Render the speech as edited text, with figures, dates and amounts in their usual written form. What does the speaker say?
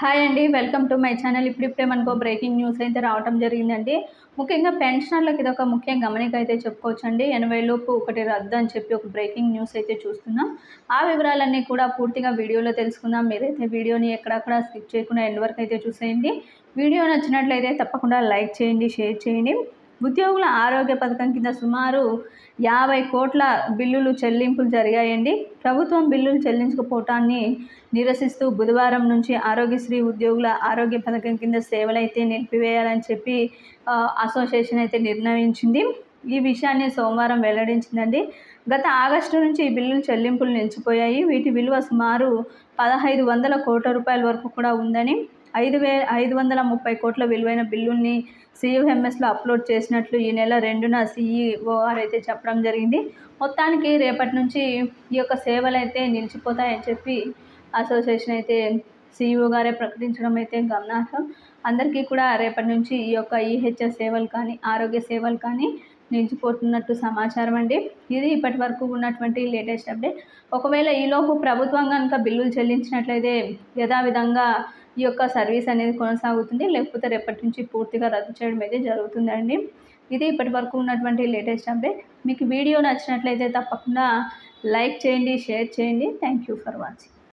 Hi అండి. Welcome to my channel. ఇప్పుడిప్పుడే మనకో breaking news అయితే రావటం జరిగిందండి. ముఖ్యంగా పెన్షనర్లకు ఇదొక ముఖ్య గమనిక అయితే చెప్పుకోవచ్చండి. 80 లోపు ఒకటి రద్దు అని చెప్పి ఒక బ్రేకింగ్ న్యూస్ అయితే చూస్తున్నాం. ఆ వివరాలన్నీ కూడా పూర్తిగా వీడియోలో తెలుసుకుందాం. మీరైతే వీడియోని ఎక్కడక్కడ స్కిప్ చేయకుండా ఎండ్ వరకు అయితే చూసేయండి. వీడియో నచ్చినట్లయితే తప్పకుండా లైక్ చేయండి, షేర్ చేయండి. ఉద్యోగుల ఆరోగ్య పథకం కింద సుమారు 50 కోట్ల బిల్లులు చెల్లింపులు జరిగాయండి. ప్రభుత్వం బిల్లులు చెల్లించకపోవటాన్ని నిరసిస్తూ బుధవారం నుంచి ఆరోగ్యశ్రీ ఉద్యోగుల ఆరోగ్య పథకం కింద సేవలైతే నిలిపివేయాలని చెప్పి అసోసియేషన్ అయితే నిర్ణయించింది. ఈ విషయాన్ని సోమవారం వెల్లడించిందండి. గత ఆగస్టు నుంచి ఈ బిల్లుల చెల్లింపులు నిలిచిపోయాయి. వీటి విలువ సుమారు 1500 కోట్ల రూపాయల వరకు కూడా ఉందని, 530 కోట్ల విలువైన బిల్లుల్ని CUMSలో అప్లోడ్ చేసినట్లు ఈ నెల 2న CEOR అయితే చెప్పడం జరిగింది. మొత్తానికి రేపటి నుంచి ఈ యొక్క సేవలు అయితే నిలిచిపోతాయని చెప్పి అసోసియేషన్ అయితే CEO గారే ప్రకటించడం అయితే గమనార్హం. అందరికీ కూడా రేపటి నుంచి ఈ యొక్క EHS సేవలు కానీ, ఆరోగ్య సేవలు కానీ నిలిచిపోతున్నట్టు సమాచారం అండి. ఇది ఇప్పటి వరకు ఉన్నటువంటి లేటెస్ట్ అప్డేట్. ఒకవేళ ఈలోపు ప్రభుత్వం కనుక బిల్లులు చెల్లించినట్లయితే యథావిధంగా ఈ యొక్క సర్వీస్ అనేది కొనసాగుతుంది. లేకపోతే రేపటి నుంచి పూర్తిగా రద్దు చేయడం అయితే జరుగుతుందండి. ఇది ఇప్పటి వరకు ఉన్నటువంటి లేటెస్ట్ అప్డేట్. మీకు వీడియో నచ్చినట్లయితే తప్పకుండా లైక్ చేయండి, షేర్ చేయండి. Thank you for watching.